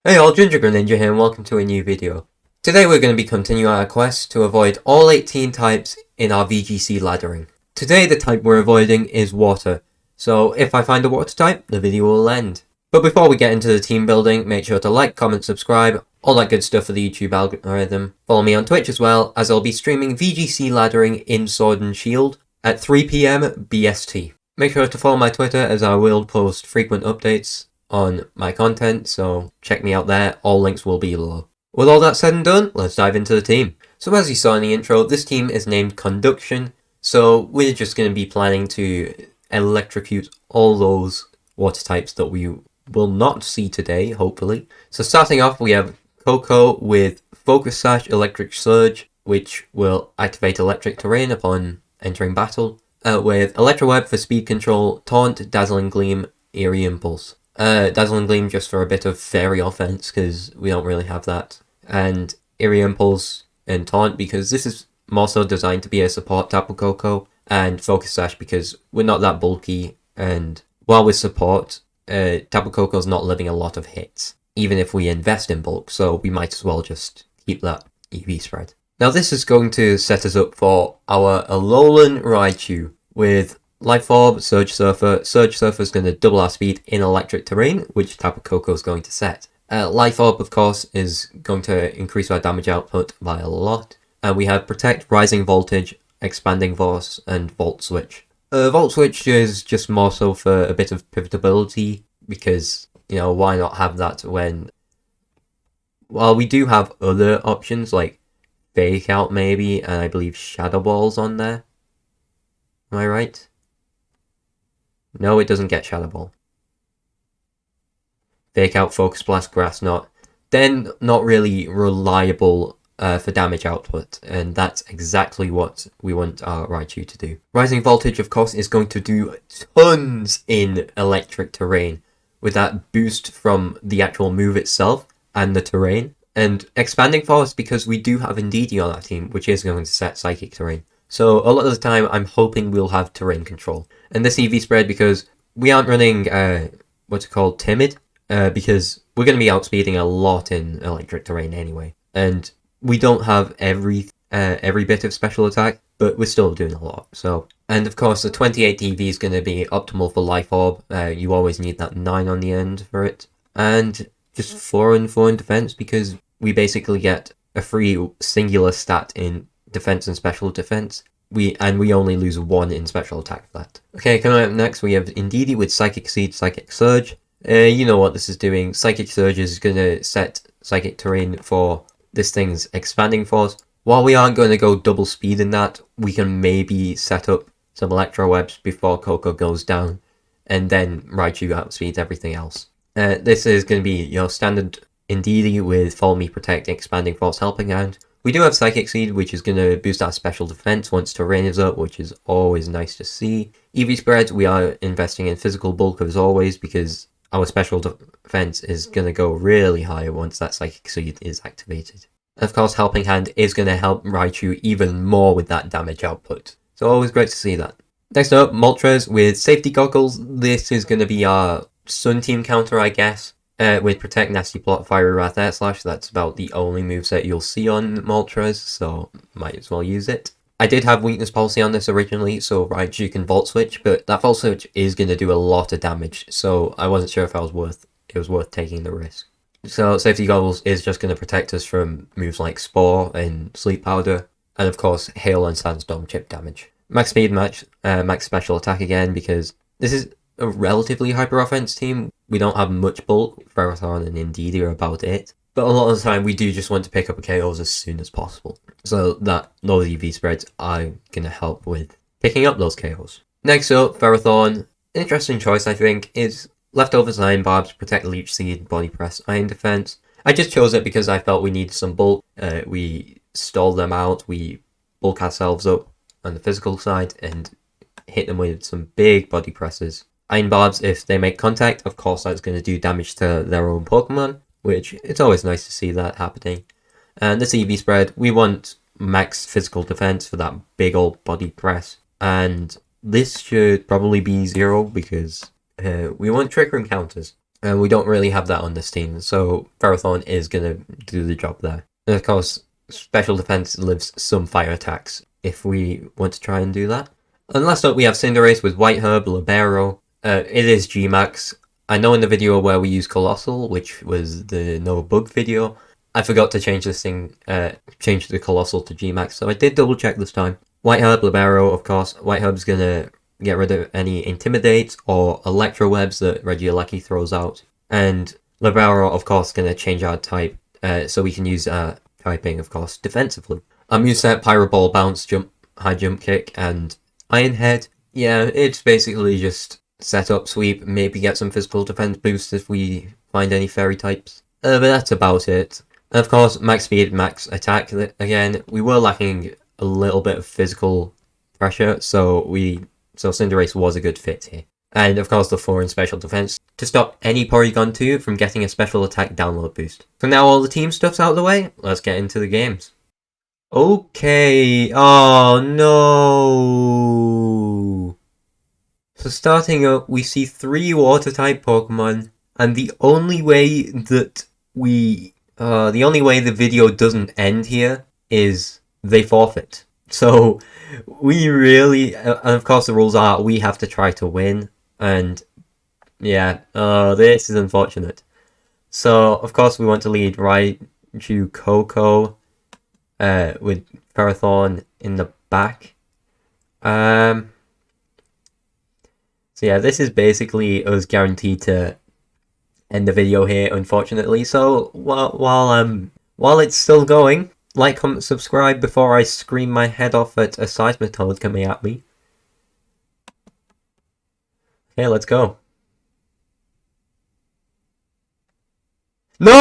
Hey all, Gingerbread Ninja here and welcome to a new video. Today we're going to be continuing our quest to avoid all 18 types in our VGC laddering. Today the type we're avoiding is water, so if I find a water type, the video will end. But before we get into the team building, make sure to like, comment, subscribe, all that good stuff for the YouTube algorithm. Follow me on Twitch as well, as I'll be streaming VGC laddering in Sword and Shield at 3 PM BST. Make sure to follow my Twitter as I will post frequent updates on my content, so check me out there, all links will be below. With all that said and done, let's dive into the team. So as you saw in the intro, this team is named Conduction, so we're just going to be planning to electrocute all those water types that we will not see today, hopefully. So starting off, we have Coco with Focus Sash Electric Surge, which will activate electric terrain upon entering battle, with Electro Web for speed control, Taunt, Dazzling Gleam, Eerie Impulse. Dazzling Gleam just for a bit of fairy offense, because we don't really have that. And Eerie Impulse and Taunt, because this is more so designed to be a support Tapu Koko. And Focus Sash, because we're not that bulky, and while with support, Tapu Koko's not living a lot of hits, even if we invest in bulk, so we might as well just keep that EV spread. Now this is going to set us up for our Alolan Raichu with Life Orb, Surge Surfer. Surge Surfer is going to double our speed in electric terrain, which Tapu Koko is going to set. Life Orb, of course, is going to increase our damage output by a lot. And we have Protect, Rising Voltage, Expanding Force, and Volt Switch. Volt Switch is just more so for a bit of pivotability, because, you know, why not have that when... Well, we do have other options, like Fake Out maybe, and I believe Shadow Ball's on there. Am I right? No, it doesn't get Shadow Ball. Fake Out, Focus Blast, Grass Knot. Then not really reliable for damage output, and that's exactly what we want our Raichu to do. Rising Voltage, of course, is going to do tons in electric terrain, with that boost from the actual move itself and the terrain. And Expanding Force, because we do have Indeedee on our team, which is going to set Psychic Terrain. So a lot of the time, I'm hoping we'll have terrain control. And this EV spread, because we aren't running, what's it called, Timid, because we're going to be outspeeding a lot in electric terrain anyway. And we don't have every bit of special attack, but we're still doing a lot. So, and of course, the 28 EV is going to be optimal for Life Orb. You always need that 9 on the end for it. And just 4 and 4 in defense, because we basically get a free singular stat in defense and special defense. We only lose 1 in special attack for that. Okay, coming up next we have Indeedee with Psychic Seed, Psychic Surge. You know what this is doing. Psychic Surge is going to set Psychic Terrain for this thing's Expanding Force. While we aren't going to go double speed in that, we can maybe set up some Electro Webs before Coco goes down, and then Raichu outspeeds everything else. This is going to be your standard Indeedee with Follow Me, Protect, Expanding Force, Helping Hand. We do have Psychic Seed, which is going to boost our special defense once terrain is up, which is always nice to see. EV spread, we are investing in physical bulk as always, because our special defense is going to go really high once that Psychic Seed is activated. And of course, Helping Hand is going to help Raichu even more with that damage output. So always great to see that. Next up, Moltres with Safety Goggles. This is going to be our Sun Team counter, I guess. With Protect, Nasty Plot, Fiery Wrath, Air Slash, that's about the only moveset you'll see on Moltres, so might as well use it. I did have Weakness Policy on this originally, so Raichu can Volt Switch, but that Volt Switch is going to do a lot of damage, so I wasn't sure if it was worth taking the risk. So Safety Goggles is just going to protect us from moves like Spore and Sleep Powder, and of course Hail and Sandstorm chip damage. Max Speed match, max Special Attack again, because this is a relatively hyper offense team. We don't have much bulk. Ferrothorn and Indeedee are about it. But a lot of the time we do just want to pick up KOs as soon as possible. So that those EV spreads are going to help with picking up those KOs. Next up, Ferrothorn. Interesting choice, I think, is Leftovers, Iron Barbs, Protect, Leech Seed, Body Press, Iron Defense. I just chose it because I felt we needed some bulk. We stall them out. We bulk ourselves up on the physical side and hit them with some big body presses. Iron Barbs, if they make contact, of course that's going to do damage to their own Pokemon, which it's always nice to see that happening. And this EV spread, we want max physical defense for that big old body press. And this should probably be 0 because we want Trick Room counters. And we don't really have that on this team, so Ferrothorn is gonna do the job there. And of course, special defense lives some fire attacks if we want to try and do that. And last up, we have Cinderace with White Herb, Libero. It is G-Max. I know in the video where we use Colossal, which was the no bug video, I forgot to change this thing, change the Colossal to G-Max, so I did double check this time. White Herb, Libero, of course. White Herb's gonna get rid of any Intimidate or Electro Webs that Regieleki throws out. And Libero, of course, gonna change our type, so we can use typing, of course, defensively. Muset, Pyro Ball, Bounce, Jump, High Jump Kick, and Iron Head. Yeah, it's basically just set up, sweep, maybe get some physical defense boost if we find any fairy types. But that's about it. And of course, max speed, max attack. Again, we were lacking a little bit of physical pressure, so Cinderace was a good fit here. And of course the 4 in special defense to stop any Porygon 2 from getting a special attack download boost. So now all the team stuff's out of the way, let's get into the games. Okay, oh no. So starting up, we see 3 water type Pokemon, and the only way the video doesn't end here is they forfeit. So we really, and of course the rules are we have to try to win, and yeah, this is unfortunate. So of course we want to lead Raichu Coco with Ferrothorn in the back. So yeah, this is basically us guaranteed to end the video here, unfortunately. So while it's still going, like, comment, subscribe before I scream my head off at a Seismitoad coming at me. Okay, let's go. No!